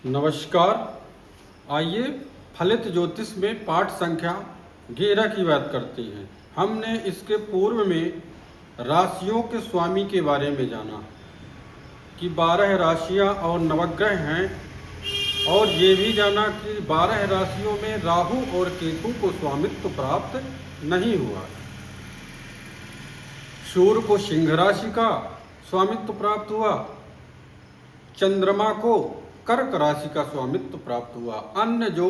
नमस्कार। आइए फलित ज्योतिष में पाठ संख्या 11 की बात करते हैं। हमने इसके पूर्व में राशियों के स्वामी के बारे में जाना कि 12 राशियां और नवग्रह हैं, और ये भी जाना कि 12 राशियों में राहु और केतु को स्वामित्व प्राप्त नहीं हुआ। सूर्य को सिंह राशि का स्वामित्व प्राप्त हुआ, चंद्रमा को कर्क राशि का स्वामित्व प्राप्त हुआ। अन्य जो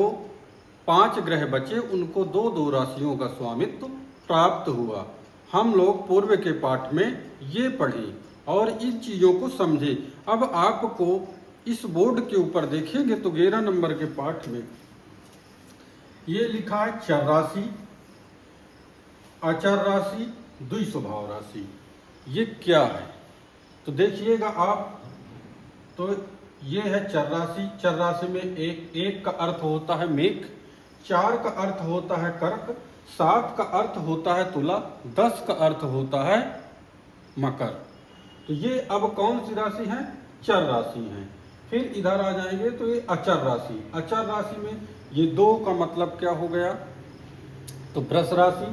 5 ग्रह बचे उनको 2-2 राशियों का स्वामित्व प्राप्त हुआ। हम लोग पूर्व के पाठ में ये पढ़े और इन चीज़ों को समझे। अब आपको इस बोर्ड के ऊपर देखेंगे तो 11 नंबर के पाठ में ये लिखा है चर राशि, अचर राशि, द्विस्वभाव राशि। ये क्या है तो देखिएगा आप। तो ये है चर राशि। चर राशि में एक का अर्थ होता है मेघ, 4 का अर्थ होता है कर्क, 7 का अर्थ होता है तुला, 10 का अर्थ होता है मकर। तो ये अब कौन सी राशि है? चर राशि है। फिर इधर आ जाएंगे तो ये अचर राशि। अचर राशि में ये 2 का मतलब क्या हो गया तो वृष राशि,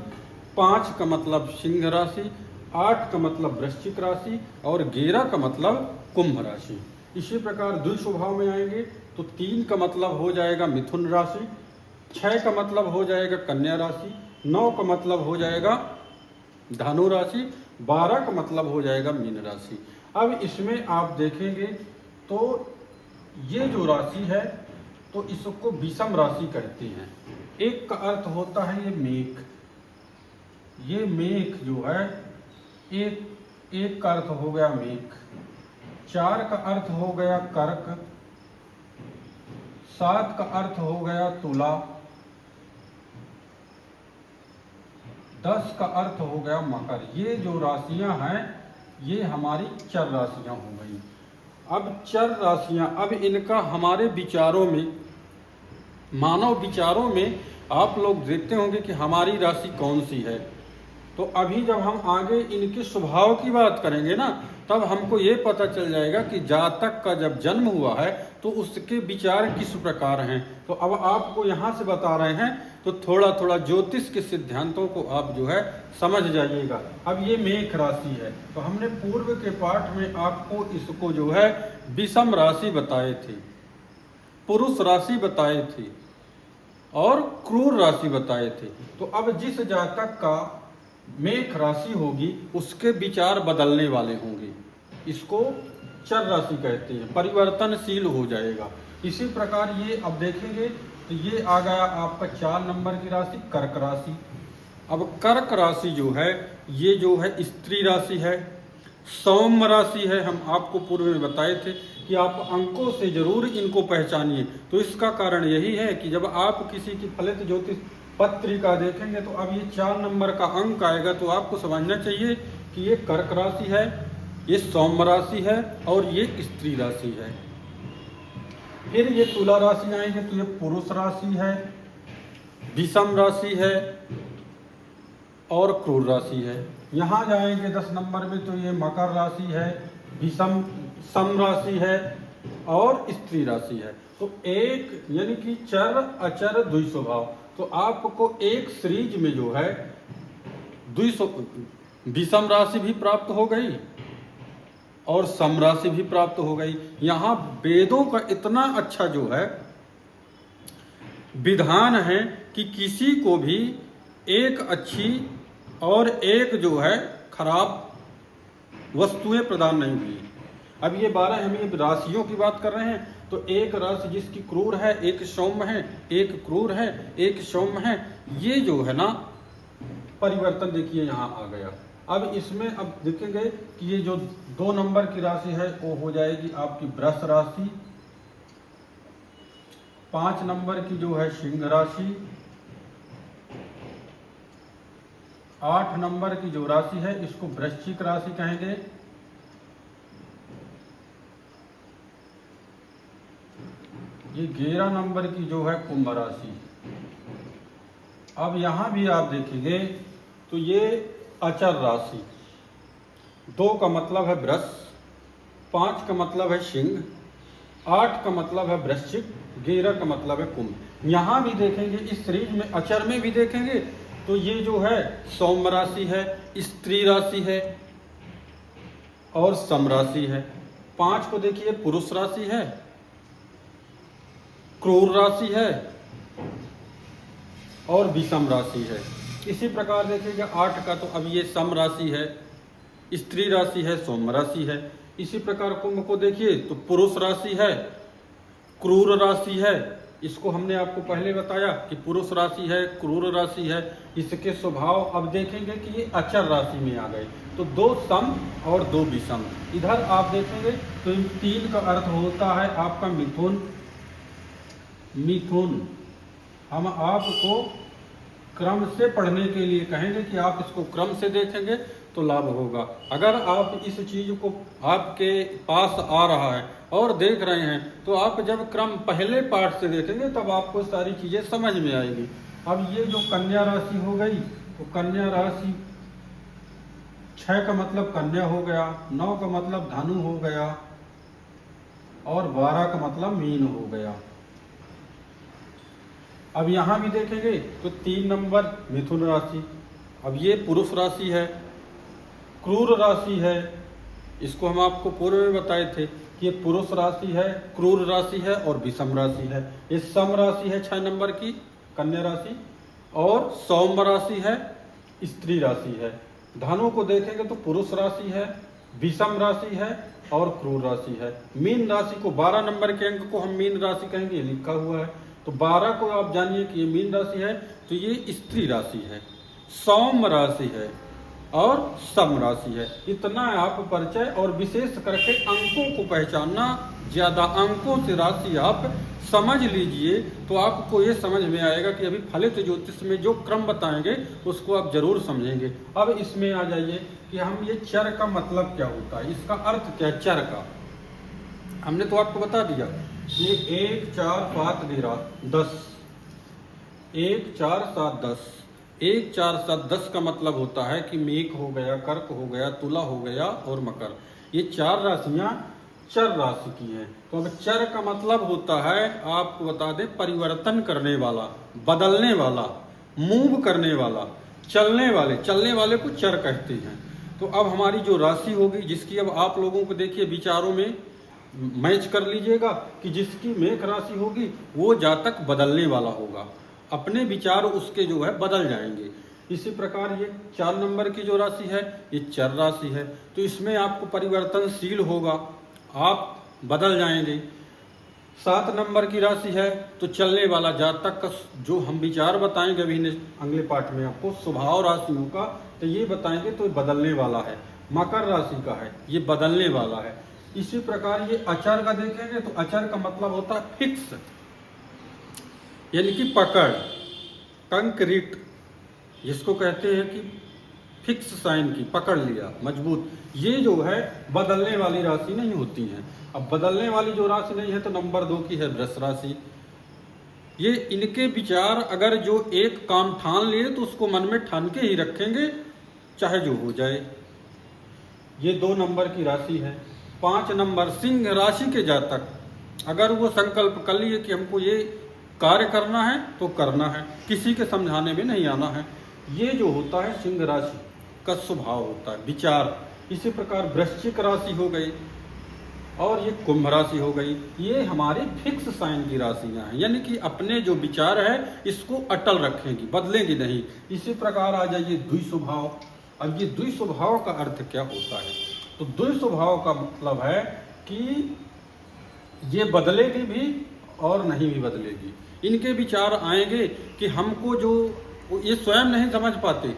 5 का मतलब सिंह राशि, 8 का मतलब वृश्चिक राशि और 11 का मतलब कुंभ राशि। इसी प्रकार द्विस्वभाव में आएंगे तो 3 का मतलब हो जाएगा मिथुन राशि, 6 का मतलब हो जाएगा कन्या राशि, 9 का मतलब हो जाएगा धनु राशि, 12 का मतलब हो जाएगा मीन राशि। अब इसमें आप देखेंगे तो ये जो राशि है तो इसको विषम राशि कहते हैं। एक का अर्थ होता है ये मेघ। ये मेघ जो है एक का अर्थ हो गया मेघ, 4 का अर्थ हो गया कर्क, 7 का अर्थ हो गया तुला, 10 का अर्थ हो गया मकर। ये जो राशियां हैं ये हमारी चर राशियां हो गई। अब चर राशियां, अब इनका हमारे विचारों में, मानव विचारों में आप लोग देखते होंगे कि हमारी राशि कौन सी है। तो अभी जब हम आगे इनके स्वभाव की बात करेंगे ना, तब हमको ये पता चल जाएगा कि जातक का जब जन्म हुआ है तो उसके विचार किस प्रकार हैं। तो अब आपको यहाँ से बता रहे हैं तो थोड़ा थोड़ा ज्योतिष के सिद्धांतों को आप जो है समझ जाइएगा। अब ये मेष राशि है तो हमने पूर्व के पाठ में आपको इसको जो है विषम राशि बताए थे, पुरुष राशि बताए थे और क्रूर राशि बताए थे। तो अब जिस जातक का मेष राशि होगी उसके विचार बदलने वाले होंगे, इसको चर राशि कहते हैं, परिवर्तनशील हो जाएगा। इसी प्रकार ये अब देखेंगे तो ये आ गया आपका 4 नंबर की राशि कर्क राशि। अब कर्क राशि जो है ये जो है स्त्री राशि है, सौम्य राशि है। हम आपको पूर्व में बताए थे कि आप अंकों से जरूर इनको पहचानिए। तो इसका कारण यही है कि जब आप किसी की फलित ज्योतिष पत्रिका देखेंगे तो अब ये 4 नंबर का अंक आएगा तो आपको समझना चाहिए कि ये कर्क राशि है, ये सौम्य राशि है और ये स्त्री राशि है। फिर ये तुला राशि आएंगे तो ये पुरुष राशि है, विषम राशि है और क्रूर राशि है। यहाँ जाएंगे 10 नंबर में तो ये मकर राशि है, विषम सम राशि है और स्त्री राशि है। तो एक यानी कि चर अचर द्विस्वभाव। तो आपको एक सीरीज में जो है विषम राशि भी प्राप्त हो गई और सम राशि भी प्राप्त हो गई। यहाँ वेदों का इतना अच्छा जो है विधान है कि किसी को भी एक अच्छी और एक जो है खराब वस्तुएं प्रदान नहीं हुई। अब ये 12 हम ये राशियों की बात कर रहे हैं तो एक राशि जिसकी क्रूर है, एक सौम्य है, एक क्रूर है, एक सौम्य है। ये जो है ना परिवर्तन देखिए यहाँ आ गया। अब इसमें अब देखेंगे कि ये जो 2 नंबर की राशि है वो हो जाएगी आपकी वृष राशि, 5 नंबर की जो है सिंह राशि, 8 नंबर की जो राशि है इसको वृश्चिक राशि कहेंगे, ये 11 नंबर की जो है कुंभ राशि। अब यहां भी आप देखेंगे तो ये अचर राशि, 2 का मतलब है वृष, 5 का मतलब है सिंह, 8 का मतलब है वृश्चिक, 11 का मतलब है कुंभ। यहाँ भी देखेंगे इस सीरीज में अचर में भी देखेंगे तो ये जो है सौम राशि है, स्त्री राशि है और सम राशि है। 5 को देखिए पुरुष राशि है, क्रूर राशि है और विषम राशि है। इसी प्रकार देखिएगा 8 का तो अब ये सम राशि है, स्त्री राशि है, सोम राशि है। इसी प्रकार कुंभ को देखिए तो पुरुष राशि है, क्रूर राशि है। इसको हमने आपको पहले बताया कि पुरुष राशि है, क्रूर राशि है। इसके स्वभाव अब देखेंगे कि ये अचर राशि में आ गए, तो 2 सम और 2 विषम। इधर आप देखेंगे तो इन 3 का अर्थ होता है आपका मिथुन। मिथुन हम आपको क्रम से पढ़ने के लिए कहेंगे कि आप इसको क्रम से देखेंगे तो लाभ होगा। अगर आप इस चीज को आपके पास आ रहा है और देख रहे हैं तो आप जब क्रम पहले पाठ से देखेंगे तब आपको सारी चीजें समझ में आएगी। अब ये जो कन्या राशि हो गई तो कन्या राशि 6 का मतलब कन्या हो गया, 9 का मतलब धनु हो गया और 12 का मतलब मीन हो गया। अब यहाँ भी देखेंगे तो 3 नंबर मिथुन राशि। अब ये पुरुष राशि है, क्रूर राशि है। इसको हम आपको पूर्व में बताए थे कि ये पुरुष राशि है, क्रूर राशि है और विषम राशि है। ये सम राशि है 6 नंबर की कन्या राशि और सौम राशि है, स्त्री राशि है। धनु को देखेंगे तो पुरुष राशि है, विषम राशि है और क्रूर राशि है। मीन राशि को 12 नंबर के अंक को हम मीन राशि कहेंगे, ये लिखा हुआ है। तो 12 को आप जानिए कि ये मीन राशि है तो ये स्त्री राशि है, सौम राशि है और सम राशि है। इतना आप परिचय और विशेष करके अंकों को पहचानना, ज्यादा अंकों से राशि आप समझ लीजिए तो आपको ये समझ में आएगा कि अभी फलित ज्योतिष में जो क्रम बताएंगे उसको आप जरूर समझेंगे। अब इसमें आ जाइए कि हम ये चर का मतलब क्या होता है, इसका अर्थ क्या है चर का। हमने तो आपको बता दिया ये 1 4 7 10, 1 4 7 10। 1 4 7 10 का मतलब होता है कि मेघ हो गया, कर्क हो गया, तुला हो गया और मकर। ये 4 राशियां चर राशि की हैं। तो अब चर का मतलब होता है आपको बता दें परिवर्तन करने वाला, बदलने वाला, मूव करने वाला, चलने वाले को चर कहते हैं। तो अब हमारी जो राशि होगी जिसकी अब आप लोगों को देखिए विचारों में मैच कर लीजिएगा कि जिसकी मेष राशि होगी वो जातक बदलने वाला होगा, अपने विचार उसके जो है बदल जाएंगे। इसी प्रकार ये 4 नंबर की जो राशि है ये चर राशि है, तो इसमें आपको परिवर्तनशील होगा, आप बदल जाएंगे। 7 नंबर की राशि है तो चलने वाला जातक का जो हम विचार बताएंगे अभी अगले पाठ में आपको स्वभाव राशियों का, तो ये बताएंगे तो बदलने वाला है। मकर राशि का है ये बदलने वाला है। इसी प्रकार ये अचर का देखेंगे तो अचर का मतलब होता है फिक्स, यानी कि पकड़, कंक्रीट, जिसको कहते हैं कि फिक्स साइन की, पकड़ लिया, मजबूत। ये जो है बदलने वाली राशि नहीं होती है। अब बदलने वाली जो राशि नहीं है तो नंबर 2 की है वृष राशि। ये इनके विचार अगर जो एक काम ठान लिए तो उसको मन में ठान के ही रखेंगे चाहे जो हो जाए। ये 2 नंबर की राशि है। 5 नंबर सिंह राशि के जातक अगर वो संकल्प कर लिए कि हमको ये कार्य करना है तो करना है, किसी के समझाने में नहीं आना है। ये जो होता है सिंह राशि का स्वभाव होता है, विचार। इसी प्रकार वृश्चिक राशि हो गई और ये कुंभ राशि हो गई। ये हमारी फिक्स साइन की राशियां हैं, यानी कि अपने जो विचार है इसको अटल रखेंगी, बदलेंगी नहीं। इसी प्रकार आ जाइए द्विस्वभाव। अब ये द्विस्वभाव का अर्थ क्या होता है, तो द्विस्वभाव का मतलब है कि ये बदलेगी भी और नहीं भी बदलेगी। इनके विचार आएंगे कि हमको जो ये स्वयं नहीं समझ पाते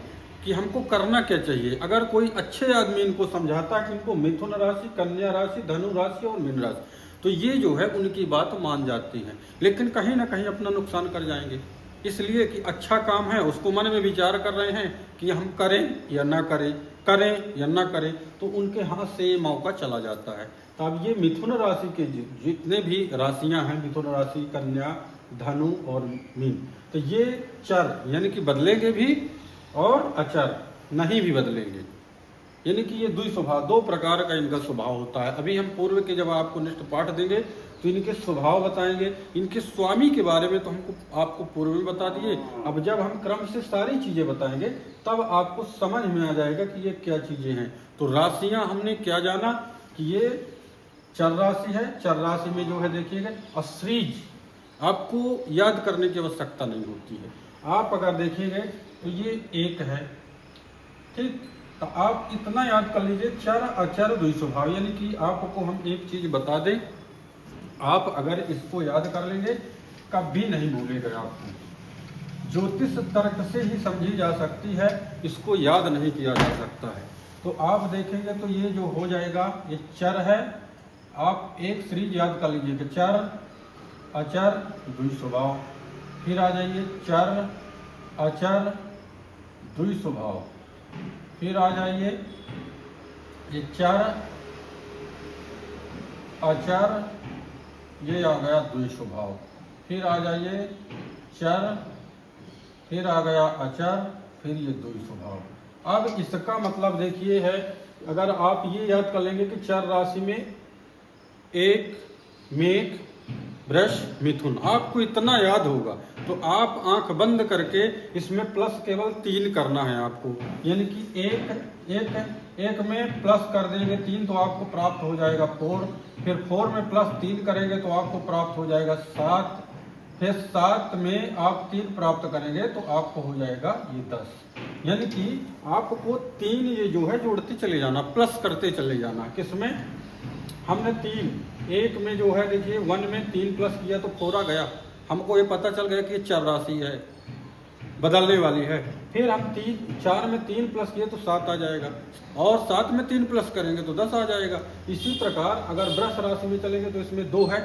कि हमको करना क्या चाहिए। अगर कोई अच्छे आदमी इनको समझाता है कि इनको मिथुन राशि, कन्या राशि, धनु राशि और मीन राशि, तो ये जो है उनकी बात मान जाती है, लेकिन कहीं ना कहीं अपना नुकसान कर जाएंगे। इसलिए कि अच्छा काम है उसको मन में विचार कर रहे हैं कि हम करें या ना करें, करें या ना करें, तो उनके हाथ से ये मौका चला जाता है। तो अब ये मिथुन राशि के जितने भी राशियां हैं, मिथुन राशि, कन्या, धनु और मीन, तो ये चर यानी कि बदलेंगे भी और अचर नहीं भी बदलेंगे। यानी कि ये द्विस्वभाव, 2 प्रकार का इनका स्वभाव होता है। अभी हम पूर्व के जब आपको नेक्स्ट पाठ देंगे तो इनके स्वभाव बताएंगे। इनके स्वामी के बारे में तो हमको आपको पूर्व में बता दिए। अब जब हम क्रम से सारी चीज़ें बताएंगे तब आपको समझ में आ जाएगा कि ये क्या चीज़ें हैं। तो राशियाँ हमने क्या जाना कि ये चर राशि है। चर राशि में जो है देखिएगा अश्रीज, आपको याद करने की आवश्यकता नहीं होती है। आप अगर देखेंगे तो ये एक है, ठीक, तो आप इतना याद कर लीजिए चर अचर द्वि स्वभाव, यानी कि आपको हम एक चीज बता दें, आप अगर इसको याद कर लेंगे कभी नहीं भूलेगा आपको। ज्योतिष तर्क से ही समझी जा सकती है, इसको याद नहीं किया जा सकता है। तो आप देखेंगे तो ये जो हो जाएगा ये चर है। आप एक सीरीज याद कर लीजिए कि चर अचर द्वि स्वभाव, फिर आ जाइए चर अचर द्वि स्वभाव, फिर आ जाइए ये चर अचर, ये आ गया द्वि स्वभाव, फिर आ जाइए चर, फिर आ गया अचर, फिर ये द्वि स्वभाव। अब इसका मतलब देखिए है, अगर आप ये याद कर लेंगे कि चर राशि में एक, मेघ, वृष, मिथुन, आपको इतना याद होगा तो आप आंख बंद करके इसमें प्लस केवल 3 करना है आपको, यानी कि एक में प्लस कर देंगे 3 तो आपको प्राप्त हो जाएगा 4, फिर 4 में प्लस 3 करेंगे तो आपको प्राप्त हो जाएगा 7, फिर 7 में आप 3 प्राप्त करेंगे तो आपको हो जाएगा ये 10। यानी कि आपको 3 ये जो है जोड़ते चले जाना, प्लस करते चले जाना। किसमें? हमने 3, एक में जो है देखिए 1 में 3 प्लस किया तो 4 आ गया, हमको ये पता चल गया कि ये चर राशि है, बदलने वाली है। फिर हम 4 में 3 प्लस किए तो 7 आ जाएगा, और 7 में 3 प्लस करेंगे तो 10 आ जाएगा। इसी प्रकार अगर वृष राशि में चलेंगे तो इसमें 2 है,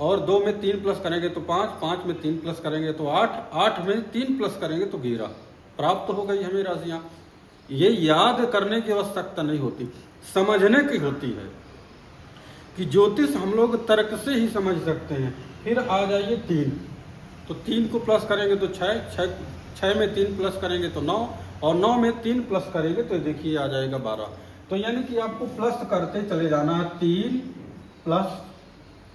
और 2 में 3 प्लस करेंगे तो 5, 5 में 3 प्लस करेंगे तो 8, 8 में 3 प्लस करेंगे तो 11। प्राप्त हो गई हमें राशियाँ। ये याद करने की आवश्यकता नहीं होती, समझने की होती है कि ज्योतिष हम लोग तर्क से ही समझ सकते हैं। फिर आ जाइए 3, तो 3 को प्लस करेंगे तो 6 में 3 प्लस करेंगे तो 9, और 9 में 3 प्लस करेंगे तो देखिए आ जाएगा 12। तो यानी कि आपको प्लस करते चले जाना है। 3 प्लस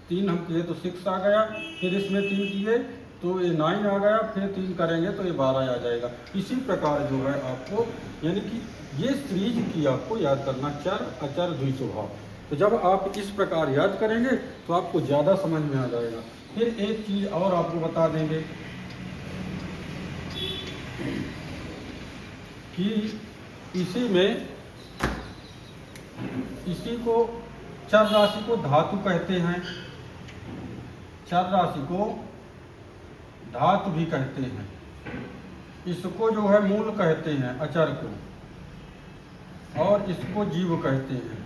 3 हम किए तो 6 आ गया, फिर इसमें 3 किए तो ये 9 आ गया, फिर 3 करेंगे तो ये 12 आ जाएगा। इसी प्रकार जो है आपको, यानी कि ये सीरीज की आपको याद करना, चर अचर द्वि स्वभाव। तो जब आप इस प्रकार याद करेंगे तो आपको ज़्यादा समझ में आ जाएगा। फिर एक चीज़ और आपको बता देंगे कि इसी को चर राशि को धातु कहते हैं, चर राशि को धातु भी कहते हैं, इसको जो है मूल कहते हैं अचर को, और इसको जीव कहते हैं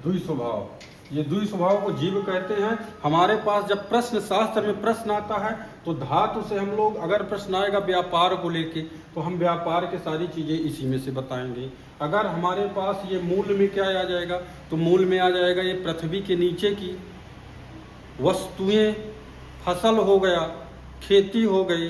द्वि स्वभाव। ये द्वि स्वभाव को जीव कहते हैं। हमारे पास जब प्रश्न शास्त्र में प्रश्न आता है तो धातु से हम लोग, अगर प्रश्न आएगा व्यापार को लेके तो हम व्यापार के सारी चीजें इसी में से बताएंगे। अगर हमारे पास ये मूल में क्या आ जाएगा तो मूल में आ जाएगा ये पृथ्वी के नीचे की वस्तुएं, फसल हो गया, खेती हो गई,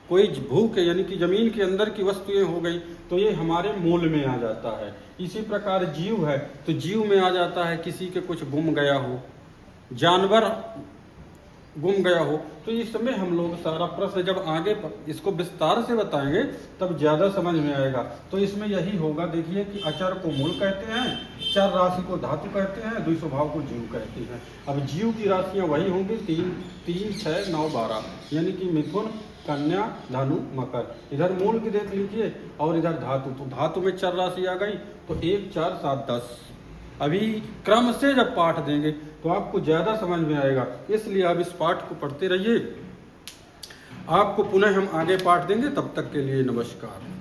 कोई भूख यानी कि जमीन के अंदर की वस्तुएं हो गई, तो ये हमारे मूल में आ जाता है। इसी प्रकार जीव है तो जीव में आ जाता है किसी के कुछ गुम गया हो, जानवर गुम गया हो। तो इस समय हम लोग सारा प्रश्न जब आगे इसको विस्तार से बताएंगे तब ज्यादा समझ में आएगा। तो इसमें यही होगा, देखिए कि अचर को मूल कहते हैं, चर राशि को धातु कहते हैं, द्वि स्वभाव को जीव कहते हैं। अब जीव की राशियां वही होंगी 3, 6, 9, 12, यानी कि मिथुन, कन्या, धनु, मकर। इधर मूल की देख लीजिए और इधर धातु, तो धातु में चर राशि आ गई तो 1, 4, 7, 10। अभी क्रम से जब पाठ देंगे तो आपको ज्यादा समझ में आएगा, इसलिए आप इस पाठ को पढ़ते रहिए। आपको पुनः हम आगे पाठ देंगे, तब तक के लिए नमस्कार।